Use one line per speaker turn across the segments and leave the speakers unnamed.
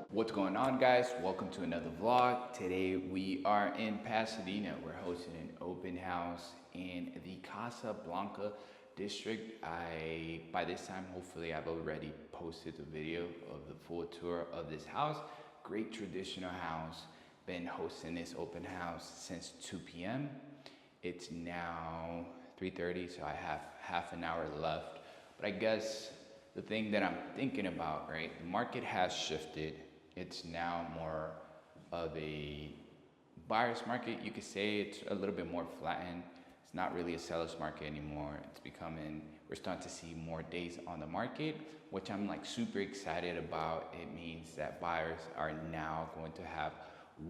What's going on, guys? Welcome to another vlog. Today we are in Pasadena. We're hosting an open house in the Casa Blanca district. By this time, hopefully I've already posted the video of the full tour of this house. Great traditional house. Been hosting this open house since 2 p.m. It's now 3:30, so I have half an hour left. But I guess the thing that I'm thinking about, right? The market has shifted. It's now more of a buyer's market. You could say it's a little bit more flattened. It's not really a seller's market anymore. We're starting to see more days on the market, which I'm like super excited about. It means that buyers are now going to have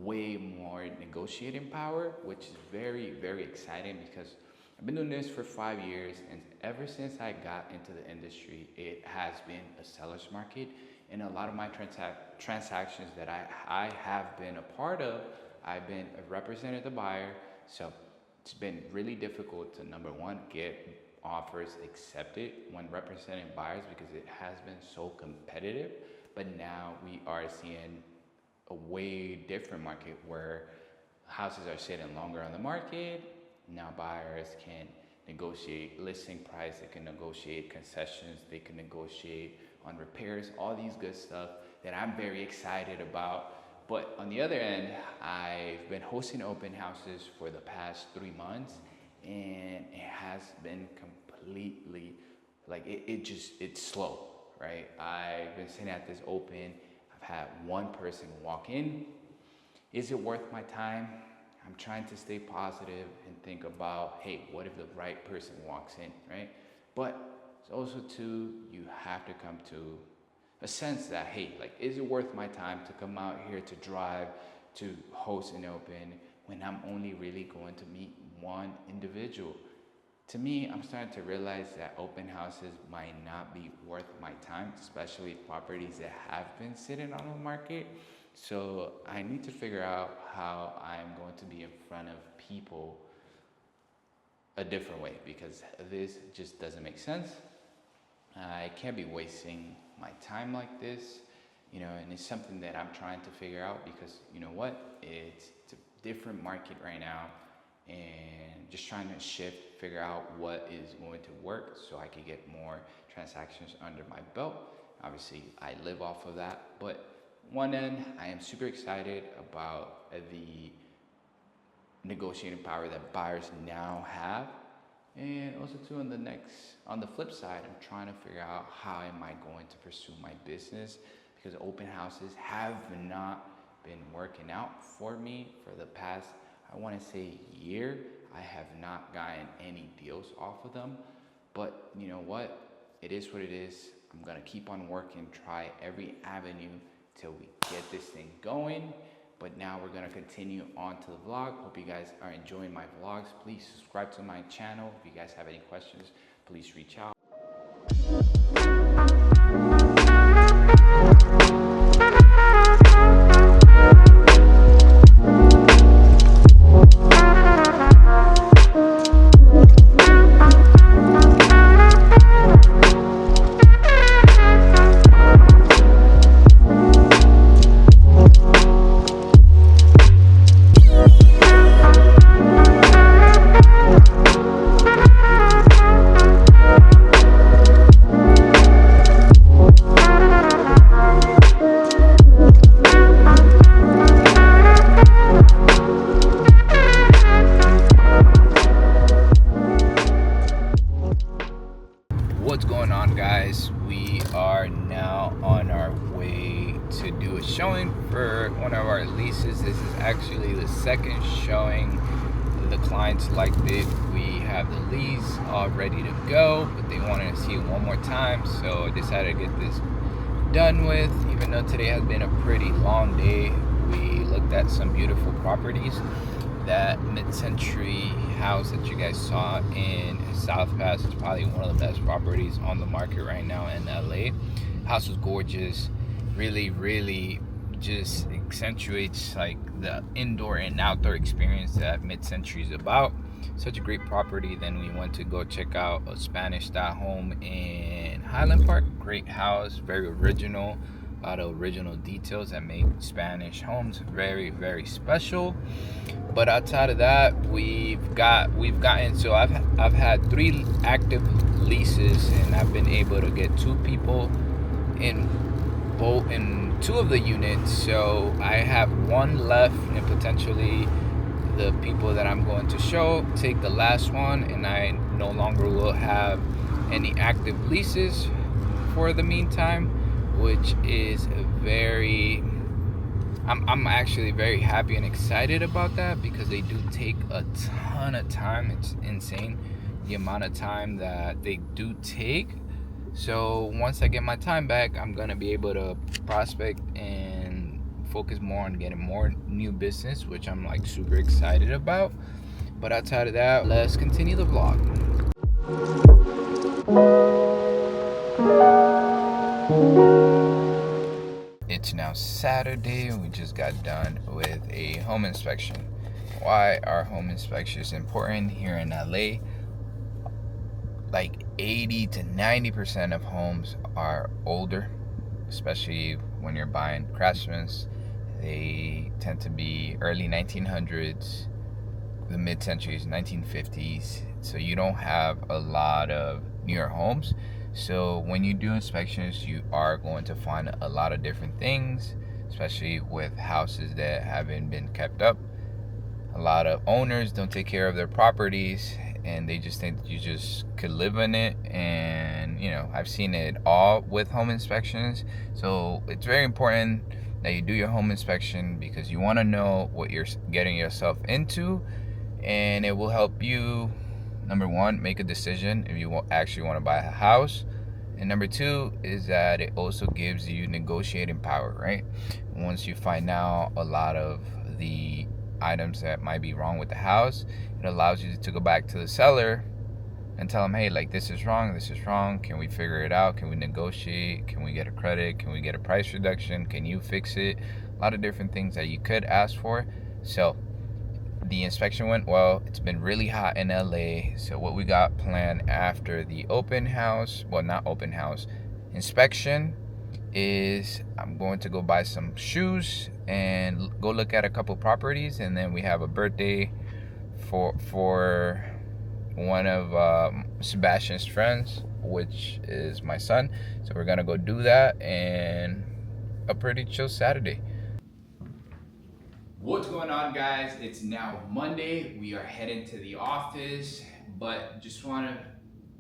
way more negotiating power, which is very, very exciting because I've been doing this for 5 years, and ever since I got into the industry, it has been a seller's market. And a lot of my transactions that I have been a part of, I've been represented the buyer. So it's been really difficult to, number one, get offers accepted when representing buyers because it has been so competitive. But now we are seeing a way different market where houses are sitting longer on the market. Now buyers can negotiate listing price, they can negotiate concessions, they can negotiate on repairs, all these good stuff that I'm very excited about. But on the other end, I've been hosting open houses for the past 3 months, and it has been completely like it's slow, right? I've been sitting at this open, I've had one person walk in. Is it worth my time? I'm trying to stay positive and think about, hey, what if the right person walks in, right? But it's also too, you have to come to a sense that, hey, like, is it worth my time to come out here to drive, to host an open when I'm only really going to meet one individual? To me, I'm starting to realize that open houses might not be worth my time, especially properties that have been sitting on the market. So I need to figure out how I'm going to be in front of people a different way, because this just doesn't make sense. I can't be wasting my time like this, and it's something that I'm trying to figure out because, you know what, it's a different market right now, and just trying to figure out what is going to work so I can get more transactions under my belt. Obviously, I live off of that, but one end, I am super excited about the negotiating power that buyers now have. And also too, on the flip side, I'm trying to figure out how am I going to pursue my business, because open houses have not been working out for me for the past, I want to say, year. I have not gotten any deals off of them, but you know what? It is what it is. I'm going to keep on working, try every avenue till we get this thing going. But now we're going to continue on to the vlog. Hope you guys are enjoying my vlogs. Please subscribe to my channel. If you guys have any questions, please reach out. What's going on, guys? We are now on our way to do a showing for one of our leases. This is actually the second showing. The clients liked it. We have the lease all ready to go, but they wanted to see it one more time, so I decided to get this done with. Even though today has been a pretty long day, we looked at some beautiful properties. That mid-century house that you guys saw in South Pass is probably one of the best properties on the market right now in LA. House was gorgeous, really just accentuates like the indoor and outdoor experience that mid-century is about. Such a great property. Then we went to go check out a Spanish style home in Highland Park. Great house, very original, lot of original details that make Spanish homes very, very special. But outside of that, we've gotten, so I've had 3 active leases, and I've been able to get 2 people in 2 of the units. So I have 1 left, and potentially the people that I'm going to show take the last one, and I no longer will have any active leases for the meantime, which is I'm actually very happy and excited about that, because they do take a ton of time. It's insane the amount of time that they do take. So once I get my time back, I'm gonna be able to prospect and focus more on getting more new business, which I'm like super excited about. But outside of that, let's continue the vlog. It's now Saturday. We just got done with a home inspection. Why are home inspections important here in LA? Like 80 to 90% of homes are older, especially when you're buying craftsmen's. They tend to be early 1900s, the mid-centuries, 1950s. So you don't have a lot of newer homes. So when you do inspections, you are going to find a lot of different things, especially with houses that haven't been kept up. A lot of owners don't take care of their properties, and they just think that you just could live in it. And I've seen it all with home inspections. So it's very important that you do your home inspection, because you want to know what you're getting yourself into, and it will help you, number 1, make a decision if you actually want to buy a house, and number 2 is that it also gives you negotiating power, right? Once you find out a lot of the items that might be wrong with the house, it allows you to go back to the seller and tell them, hey, like, this is wrong, can we figure it out? Can we negotiate? Can we get a credit? Can we get a price reduction? Can you fix it? A lot of different things that you could ask for. So the inspection went well. It's been really hot in LA. So what we got planned after the inspection is I'm going to go buy some shoes and go look at a couple properties, and then we have a birthday for one of Sebastian's friends, which is my son. So we're gonna go do that, and a pretty chill Saturday. What's going on, guys? It's now Monday. We are heading to the office, but just want to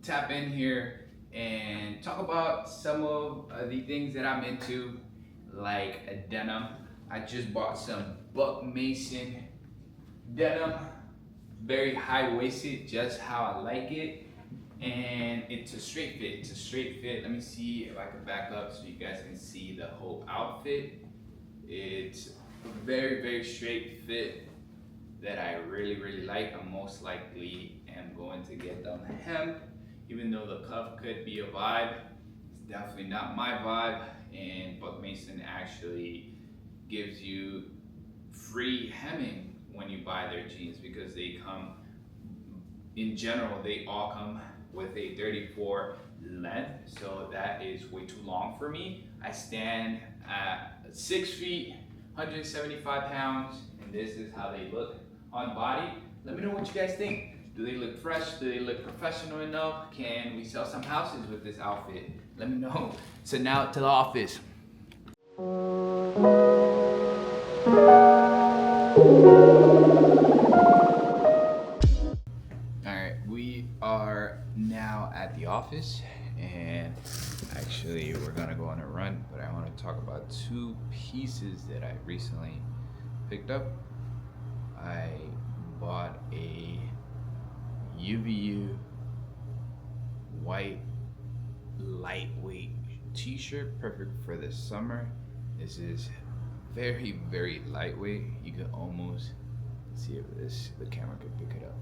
tap in here and talk about some of the things that I'm into, like a denim. I just bought some Buck Mason denim, very high-waisted, just how I like it, and it's a straight fit. Let me see if I can back up so you guys can see the whole outfit. It's a very, very straight fit that I really, really like. I most likely am going to get them hemp, even though the cuff could be a vibe. It's definitely not my vibe, and Buck Mason actually gives you free hemming when you buy their jeans, because they come, in general, they all come with a 34 length, so that is way too long for me. I stand at 6 feet, 175 pounds, and this is how they look on body. Let me know what you guys think. Do they look fresh? Do they look professional enough? Can we sell some houses with this outfit? Let me know. So now to the office. Alright, we are now at the office, and actually we're gonna go on a run, but I want to talk about 2 pieces that I recently picked up. I bought a UVU white lightweight t-shirt, perfect for the summer. This is very, very lightweight. You can almost see if the camera can pick it up.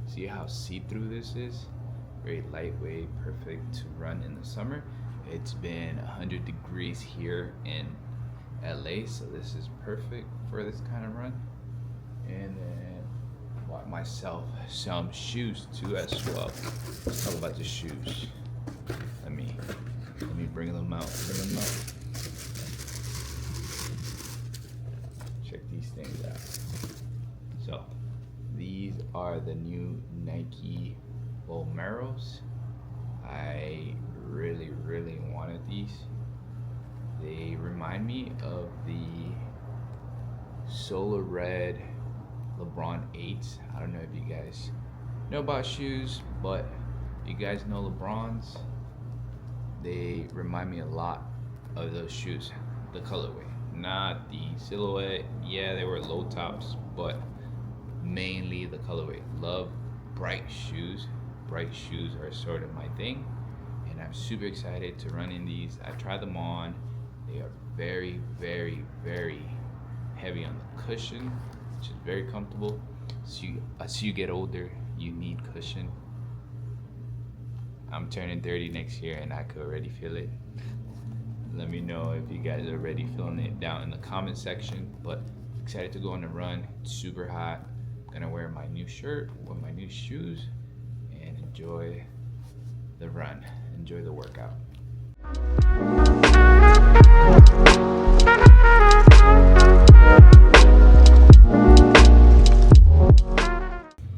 See how see-through this is? Very lightweight, perfect to run in the summer. It's been 100 degrees here in LA, so this is perfect for this kind of run. And then bought myself some shoes too as well. Let's talk about the shoes. Let me bring them out. these things out. So these are the new Nike Vomeros. I really wanted these. They remind me of the Solar Red LeBron 8s. I don't know if you guys know about shoes, but if you guys know LeBron's, they remind me a lot of those shoes. The colorway, not the silhouette. Yeah, they were low tops, but mainly the colorway. Love bright shoes. Bright shoes are sort of my thing, and I'm super excited to run in these. I tried them on. They are very heavy on the cushion, which is very comfortable. So as you get older, you need cushion. I'm turning 30 next year, and I could already feel it. Let me know if you guys are already feeling it down in the comment section. But excited to go on a run. It's super hot. I'm gonna wear my new shirt with my new shoes and enjoy the run, enjoy the workout.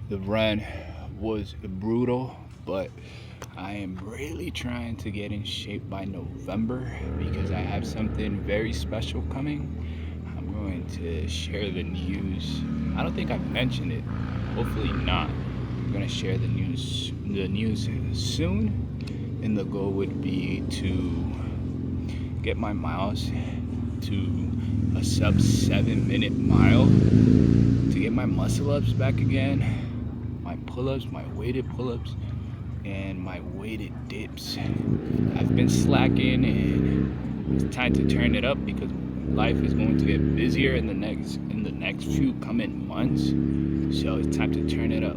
The run was brutal, but I am really trying to get in shape by November because I have something very special coming. I'm going to share the news. I don't think I've mentioned it. Hopefully not. I'm going to share the news soon, and the goal would be to get my miles to a sub 7-minute mile to get my muscle ups back again, my pull-ups, my weighted pull-ups, and my weighted dips. I've been slacking, and it's time to turn it up because life is going to get busier in the next few coming months. So it's time to turn it up.